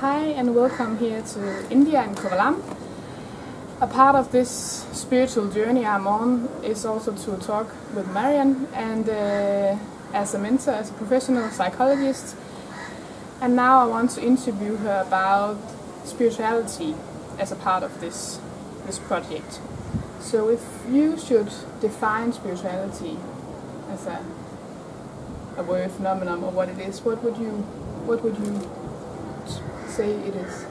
Hi and welcome here to India and Kovalam. A part of this spiritual journey I'm on is also to talk with Mariann, and as a mentor, as a professional psychologist. And now I want to interview her about spirituality as a part of this project. So if you should define spirituality as a word, phenomenon, or what it is, what would you say it is?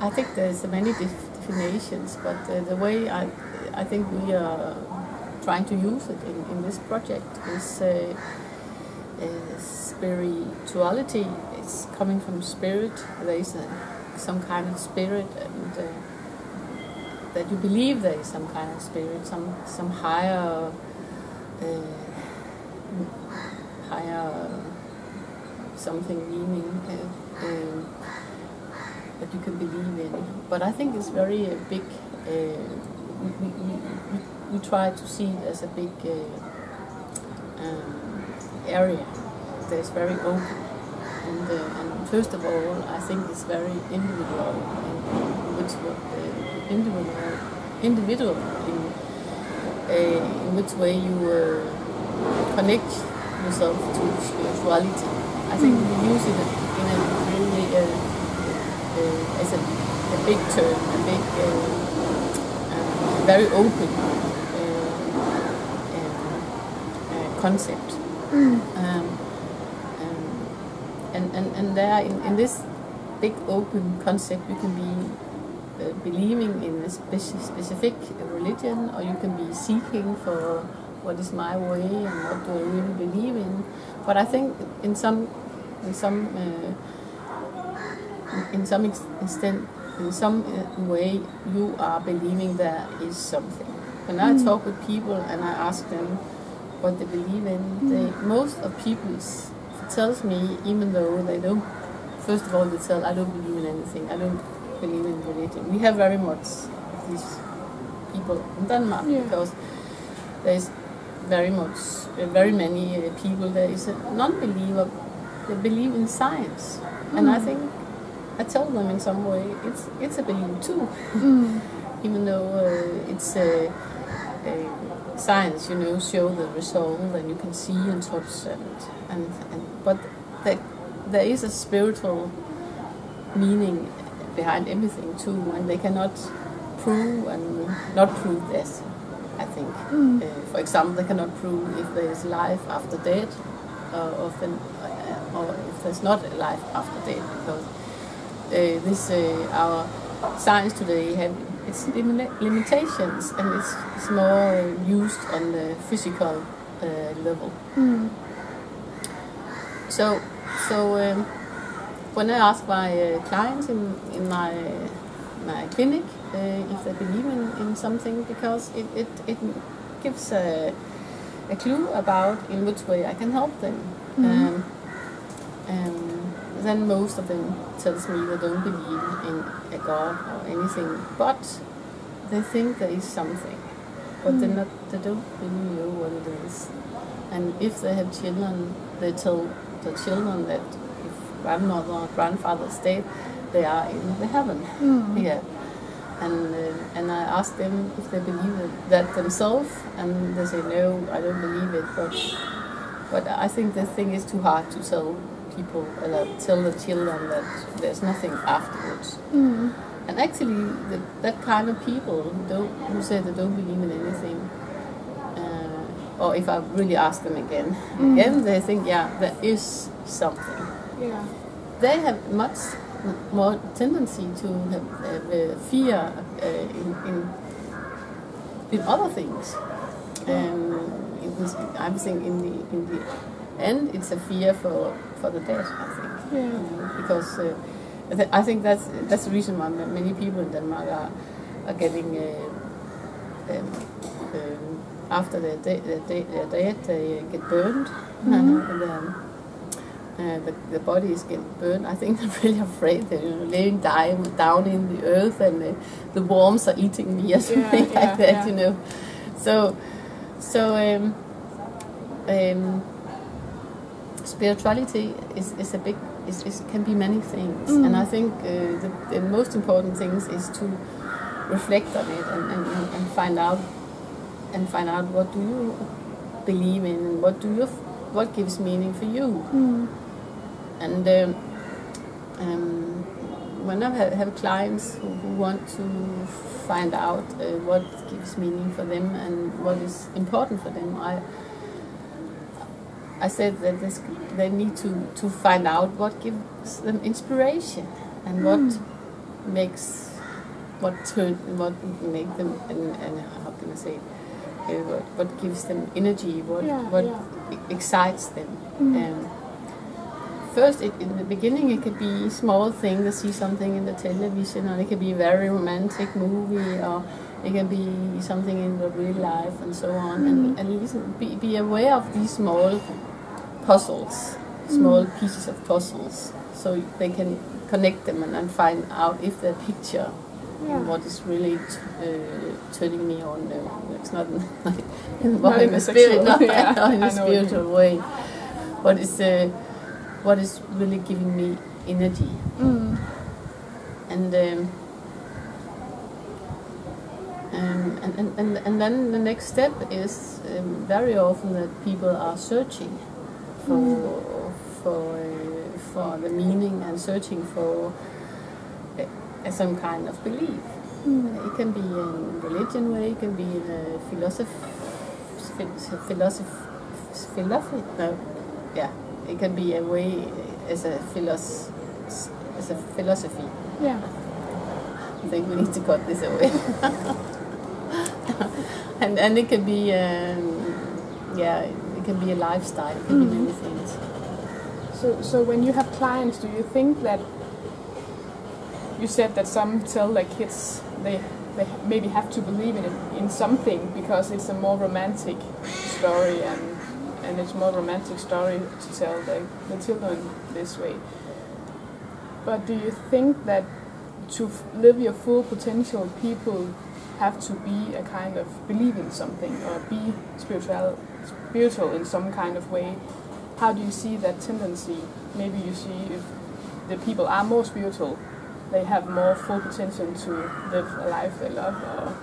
I think there's many definitions, but the way I think we are trying to use it in this project is spirituality. It's coming from spirit. There is some kind of spirit, and that you believe there is some kind of spirit, some higher something meaning that you can believe in. But I think it's very big. We try to see it as a big area that's very open. And first of all, I think it's very individual, individual in which way you connect yourself to spirituality. I think we use it in a really as a big term, a big, very open concept. And there in this big open concept, you can be believing in a specific religion, or you can be seeking for what is my way and what do I really believe in. But I think in some way you are believing there is something. When I talk with people and I ask them what they believe in, most of people tells me, even though they don't, first of all they tell, I don't believe in anything, I don't believe in religion. We have very much of these people in Denmark, because there's very many people, there is a non-believer, they believe in science. And I think, I tell them in some way, it's a belief too. Even though it's science, show the result and you can see and touch but there is a spiritual meaning behind everything too, and they cannot prove and not prove this, I think. For example, they cannot prove if there is life after death, or if there's not a life after death, because our science today have its limitations, and it's more used on the physical level. So when I ask my clients in my clinic if they believe in something, because it gives a clue about in which way I can help them. Then most of them tells me they don't believe in a God or anything, but they think there is something, but they don't really know what it is. And if they have children, they tell the children that if grandmother or grandfather is dead, they are in the heaven. Yeah. And I ask them if they believe that themselves, and they say no, I don't believe it. But I think the thing is too hard to tell people, tell the children that there's nothing afterwards. And actually, that kind of people who say they don't believe in anything, or if I really ask them again, they think, yeah, there is something. Yeah. They have much more tendency to have fear in other things. I think in the end, it's a fear for the death, I think. Because I think that's the reason why many people in Denmark are getting after their death, they get burned. The bodies get burned. I think they're really afraid. They're laying down in the earth, and the worms are eating me or something like that. spirituality is a big, can be many things, and I think the most important things is to reflect on it and find out what do you believe in, and what gives meaning for you. And when I have clients who want to find out what gives meaning for them and what is important for them, I said that they need to find out what gives them inspiration and what makes what make them and how can I say what gives them energy, what excites them. First, in the beginning, it could be small thing to see something in the television, or it could be a very romantic movie, or it can be something in the real life, and so on. And listen, be aware of these small puzzles, small pieces of puzzles, so they can connect them and find out if the picture, what is really turning me on. It's not in a spirit, not in a spiritual way, but it's what is really giving me energy. And then the next step is very often that people are searching for the meaning and searching for some kind of belief. It can be in religion way, it can be in a it can be a way as a philosophy. Yeah. I think we need to cut this away. and it can be it can be a lifestyle, it can be many things. So when you have clients, do you think that you said that some tell their kids they maybe have to believe in something because it's a more romantic story and it's more romantic story to tell the children this way. But do you think that to live your full potential, people have to be a kind of believe in something or be spiritual in some kind of way? How do you see that tendency? Maybe you see if the people are more spiritual, they have more full potential to live a life they love. Or?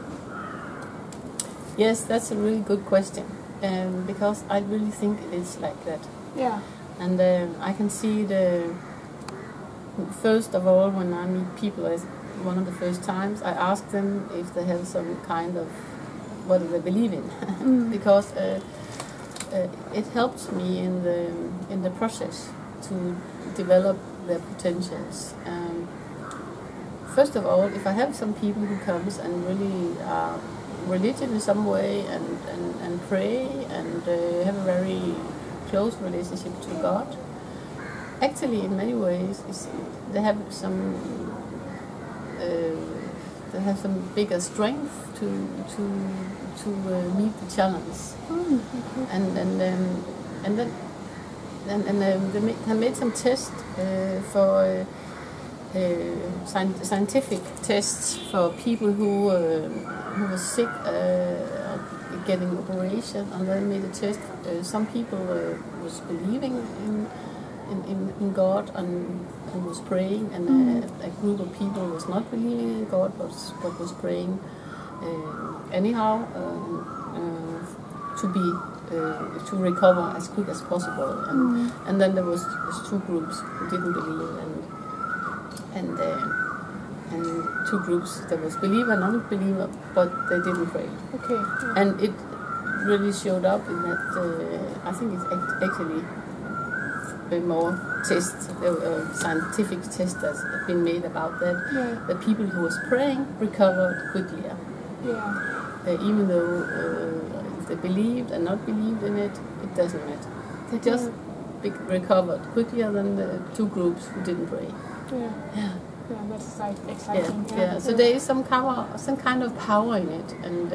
Yes, that's a really good question. Because I really think it is like that. Yeah. And I can see first of all, when I meet people, as one of the first times, I ask them if they have some kind of what do they believe in, because it helps me in the process to develop their potentials. First of all, if I have some people who comes and really are religious in some way and pray and have a very close relationship to God, actually in many ways they have some bigger strength to meet the challenge. And they have made some tests for scientific tests for people who were sick, getting operation, and they made a test. Some people was believing in God and was praying, and a group of people was not believing in God but was praying anyhow to recover as quick as possible. And then there was two groups who didn't believe, and two groups that was believer and non-believer, but they didn't pray. Okay. Yeah. And it really showed up in that I think it's actually more tests, scientific tests that have been made about that. Yeah. The people who was praying recovered quickly. Yeah. Even though if they believed and not believed in it, it doesn't matter. They just recovered quicker than the two groups who didn't pray. Yeah. Yeah. Yeah, that's like exciting. Yeah. So there is some kind of power in it, and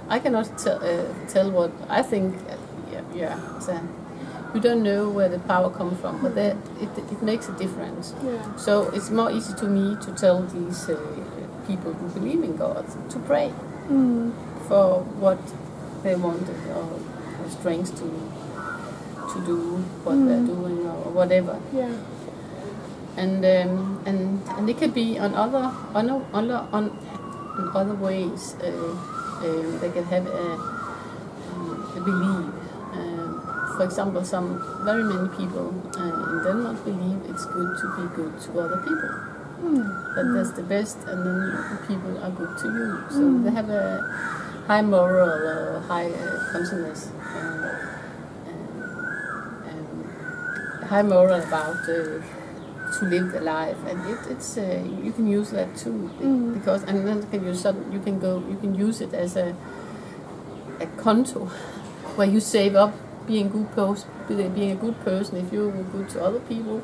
I cannot tell what I think. So we don't know where the power comes from, but it makes a difference. Yeah. So it's more easy to me to tell these people who believe in God to pray for what they want or strength to to do what they're doing or whatever. Yeah. And it could be on other ways. They can have a belief. For example, very many people in Denmark believe it's good to be good to other people. That that's the best, and then people are good to you. So they have a high moral, high consciousness, high moral about to live the life, and it's you can use that too, because and then you can use it as a konto where you save up being a good person. If you're good to other people,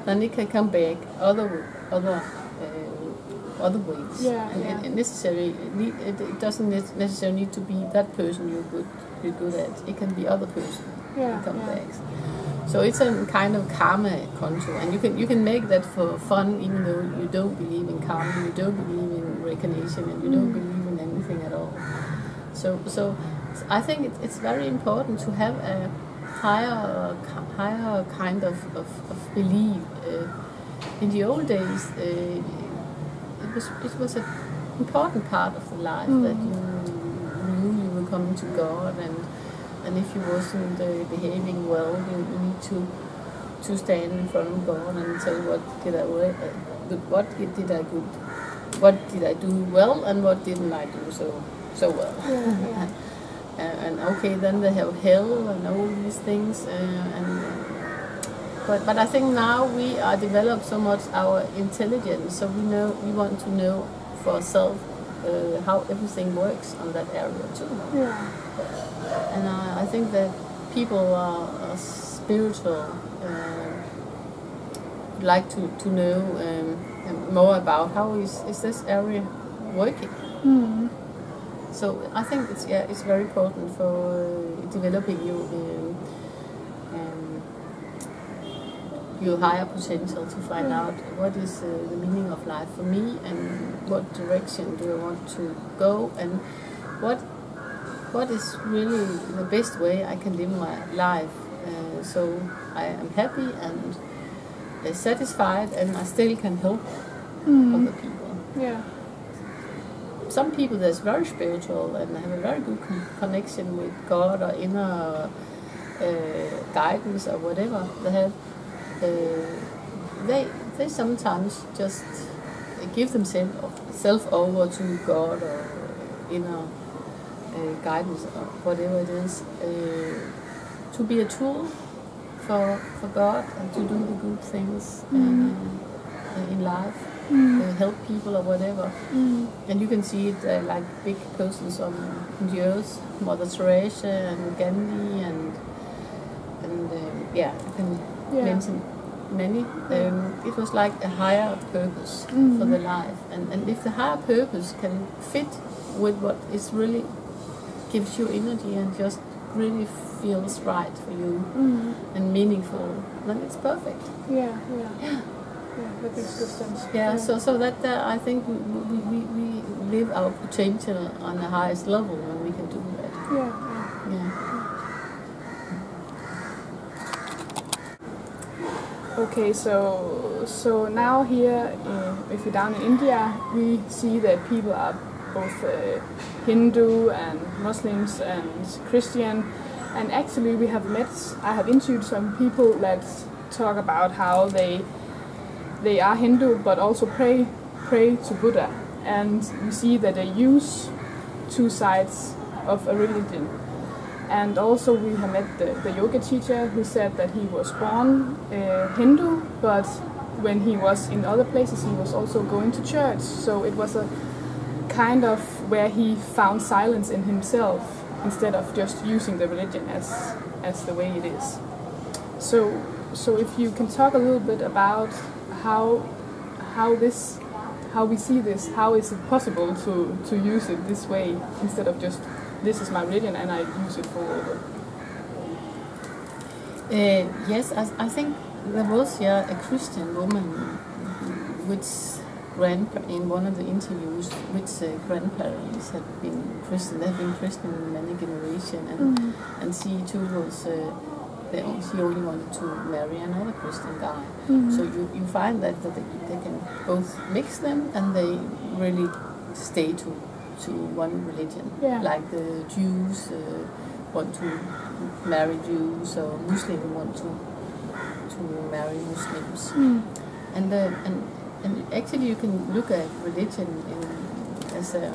then it can come back other ways. It doesn't necessarily need to be that person you're good at. It can be other person that comes back. So it's a kind of karma konto, and you can make that for fun, even though you don't believe in karma, you don't believe in reincarnation, and you don't believe in anything at all. So I think it's very important to have a higher kind of belief. In the old days, it was an important part of the life that you knew you were coming to God, and if you wasn't behaving well, you need to stand in front of God and say what did I do well, and what didn't I do so well. And okay, then they have hell and all these things, but I think now we are developed so much our intelligence, so we want to know for ourselves how everything works on that area too. And I think that people are spiritual, like to know more about how is this area working. So I think it's very important for developing your higher potential to find out what is the meaning of life for me, and what direction do I want to go, and what is really the best way I can live my life, so I am happy and satisfied, and I still can help other people. Some people that's very spiritual and have a very good connection with God or inner guidance or whatever they have, they sometimes just give themselves over to God or inner guidance or whatever it is, to be a tool for God and to do the good things in life. Help people or whatever, and you can see it like big persons on the earth, Mother Teresa and Gandhi, and you can mention many. It was like a higher purpose for the life, and if the higher purpose can fit with what is really gives you energy and just really feels right for you and meaningful, then it's perfect. Yeah, that makes good sense. So that I think we live our potential on the highest level when we can do that. Okay, so now here, if you're down in India, we see that people are both Hindu and Muslims and Christian, and actually I have interviewed some people that talk about how they are Hindu but also pray to Buddha, and we see that they use two sides of a religion. And also we have met the yoga teacher who said that he was born Hindu, but when he was in other places he was also going to church, so it was a kind of where he found silence in himself instead of just using the religion as the way it is. So if you can talk a little bit about how we see this, how is it possible to use it this way instead of just this is my religion and I use it for yes, I think there was a Christian woman which in one of the interviews, which grandparents had been Christian, they have been Christian in many generations, and she too was she only wanted to marry another Christian guy. So you find that they can both mix them, and they really stay to one religion. Yeah. Like the Jews want to marry Jews, or Muslims want to marry Muslims. And actually you can look at religion as a,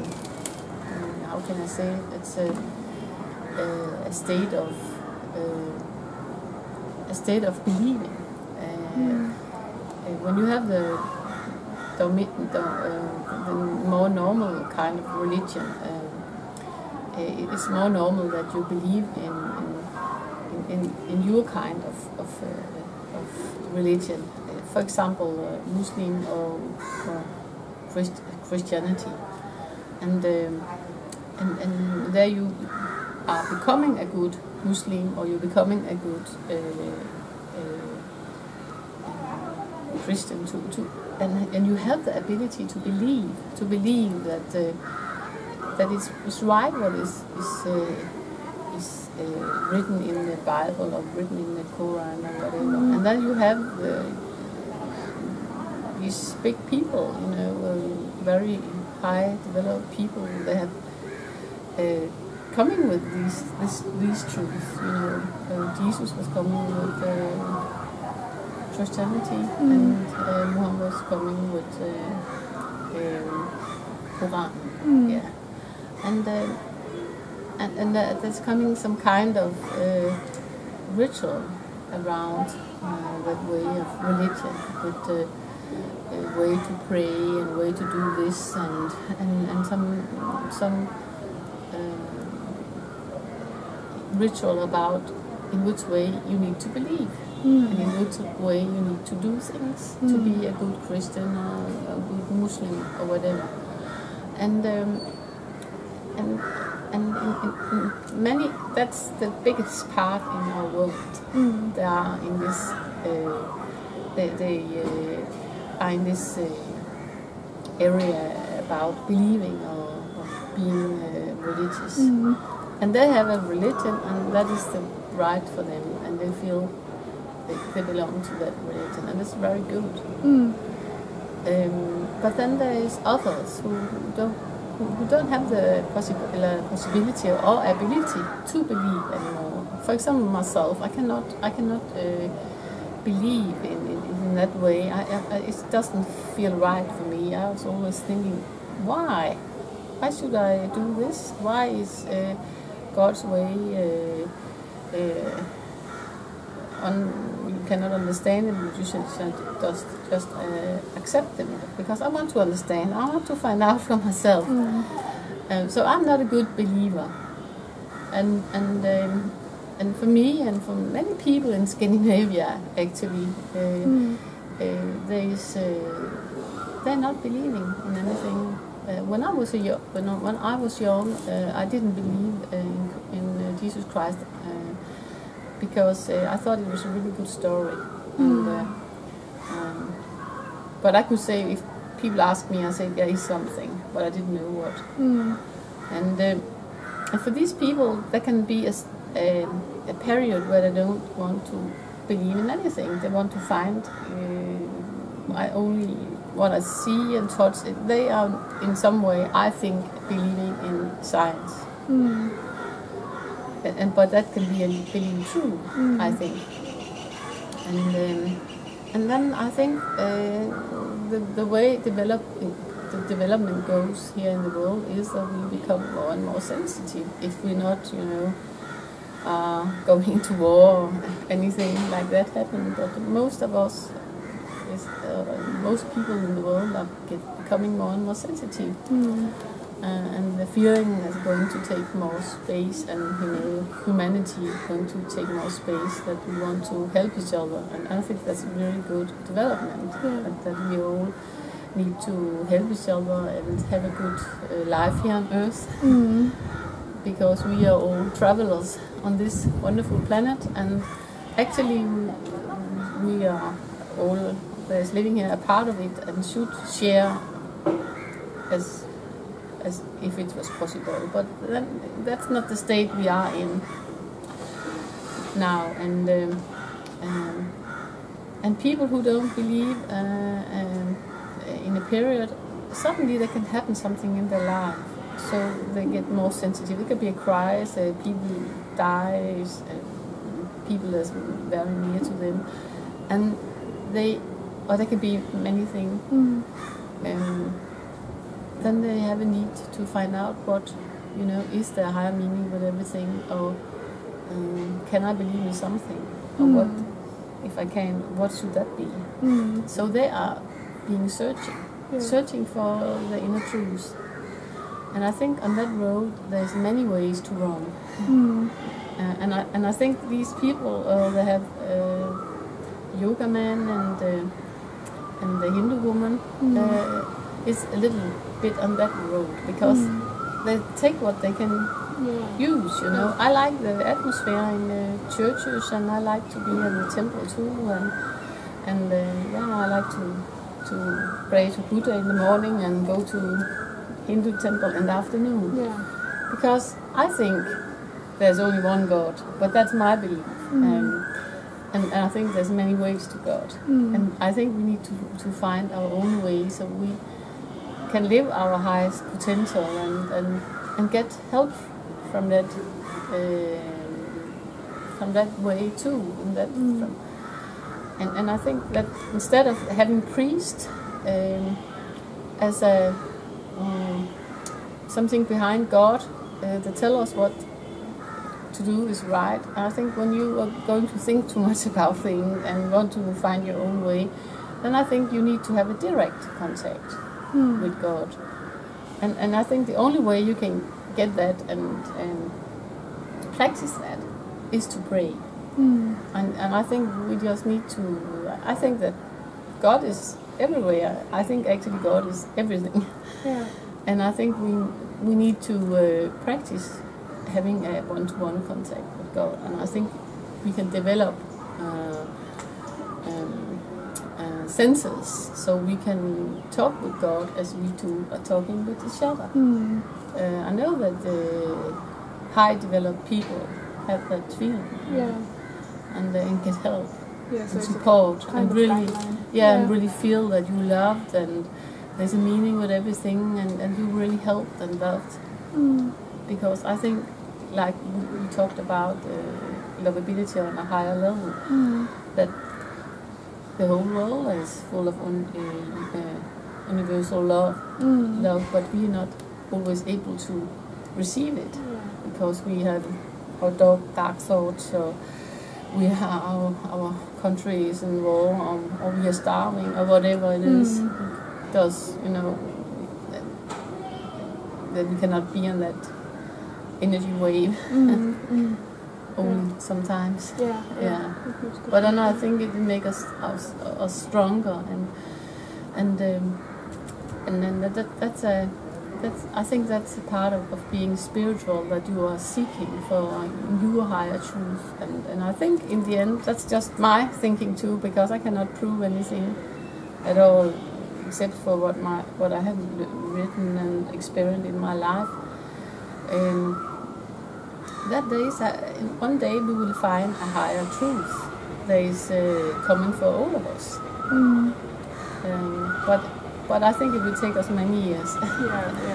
how can I say it? It's a state of believing. When you have the more normal kind of religion, it is more normal that you believe in your kind of religion. For example, Muslim or Christianity, and there you are becoming a good Muslim, or you're becoming a good Christian and you have the ability to believe that that is right what is written in the Bible or written in the Quran or whatever. And then you have these big people, very high developed people. They have coming with these truths. Jesus was coming with Christianity, and Muhammad was coming with Quran. Yeah, and there's coming some kind of ritual around that way of religion, with a way to pray and way to do this, and some ritual about in which way you need to believe, and in which way you need to do things to be a good Christian or a good Muslim or whatever. And in many, that's the biggest part in our world. They are in this. They are in this area about believing or being religious, and they have a religion, and that is the right for them, and they feel they belong to that religion, and it's very good. But then there is others who don't have the possibility or ability to believe anymore. For example, myself, I cannot believe in that way. It doesn't feel right for me. I was always thinking, why should I do this? Why is God's way you cannot understand it, but you should just accept them, because I want to understand. I want to find out for myself. So I'm not a good believer, and for me and for many people in Scandinavia, actually, they're not believing in anything. When I was young, I didn't believe in Jesus Christ. Because I thought it was a really good story, but I could say, if people ask me, I say there is something, but I didn't know what. And for these people, there can be a period where they don't want to believe in anything. They want to find only what I see and touch. They are in some way, I think, believing in science. But that can be believing true, I think. And then I think the way the development goes here in the world is that we become more and more sensitive. If we're not, going to war or anything like that happen, but most of us, most people in the world are becoming more and more sensitive. And the feeling is going to take more space, and humanity is going to take more space, that we want to help each other, and I think that's a very good development, that we all need to help each other and have a good life here on Earth, because we are all travelers on this wonderful planet, and actually we are all that's living here a part of it, and should share as if it was possible. But then that's not the state we are in. now, and people who don't believe in a period, suddenly there can happen something in their life, so they get more sensitive. It could be a crisis, people dies, people that's very near to them, and or there could be many things. Then they have a need to find out what, is there a higher meaning with everything, or can I believe in something, or what, if I can, what should that be? So they are being searching for the inner truth. And I think on that road there's many ways to roam. And I think these people, they have yoga man and the Hindu woman is a little bit on that road, because they take what they can use, I like the atmosphere in churches, and I like to be in the temple too, and I like to pray to Buddha in the morning and go to Hindu temple in the afternoon. Because I think there's only one God, but that's my belief. And I think there's many ways to God. And I think we need to find our own way, so we can live our highest potential and get help from that way too. And I think that instead of having priests as a something behind God to tell us what to do is right, I think when you are going to think too much about things and want to find your own way, then I think you need to have a direct contact with God. And I think the only way you can get that and practice that is to pray. And I think we just need to, I think that God is everywhere. I think actually God is everything. And I think we need to practice having a one-to-one contact with God. And I think we can develop senses, so we can talk with God as we two are talking with each other. I know that high-developed people have that feeling, and they get help and support, and really, and really feel that you loved, and there's a meaning with everything, and you really helped and loved. Because I think, like we talked about Loveability on a higher level, that the whole world is full of universal love, but we are not always able to receive it, because we have our dark thoughts, or we have our country is in war, or we are starving, or whatever it is, because that we cannot be in that energy wave. Only sometimes. But then I think it will make us stronger, and then that's I think that's a part of being spiritual, that you are seeking for your higher truth, and I think in the end that's just my thinking too, because I cannot prove anything at all except for what I have written and experienced in my life. That one day we will find a higher truth that is common for all of us. But I think it will take us many years.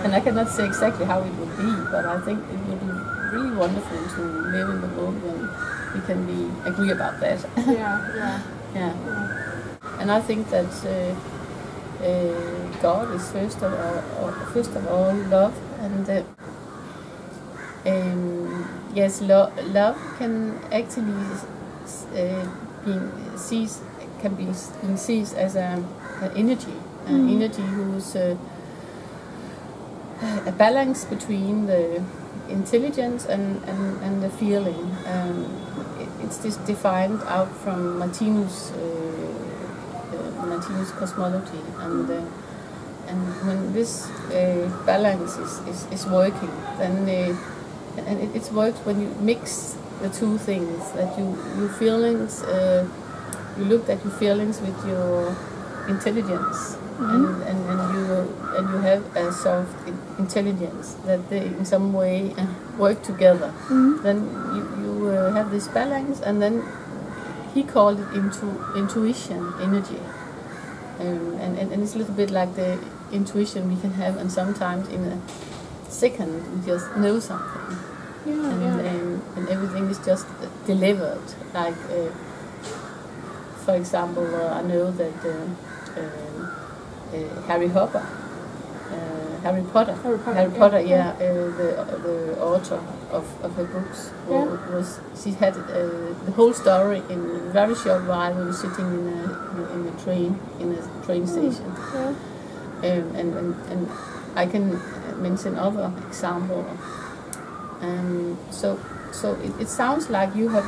And I cannot say exactly how it will be, but I think it will be really wonderful to live in the world when we can agree about that. And I think that God is first of all love, and yes, love can actually can be seen as an energy, energy who's a balance between the intelligence and the feeling. It's just defined out from Martinus cosmology, and when this balance is working, then and it works when you mix the two things, that your feelings, you look at your feelings with your intelligence, and you have a soft intelligence, that they in some way work together. Then you have this balance, and then he called it intuition, energy. And it's a little bit like the intuition we can have, and sometimes in a second we just know something. And everything is just delivered. Like, for example, I know that Harry Potter, the author of the books, she had the whole story in a very short while. We were sitting in a train station, and I can mention other example. So it sounds like you have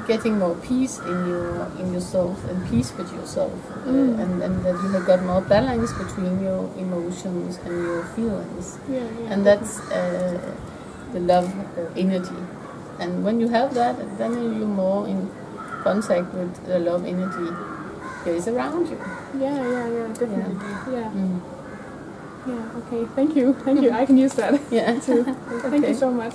getting more peace in yourself and peace with yourself, and that you have got more balance between your emotions and your feelings, and that's the love energy. And when you have that, then you're more in contact with the love energy that is around you. Definitely. Yeah. Okay. Thank you. I can use that. Yeah. Too. Thank you so much.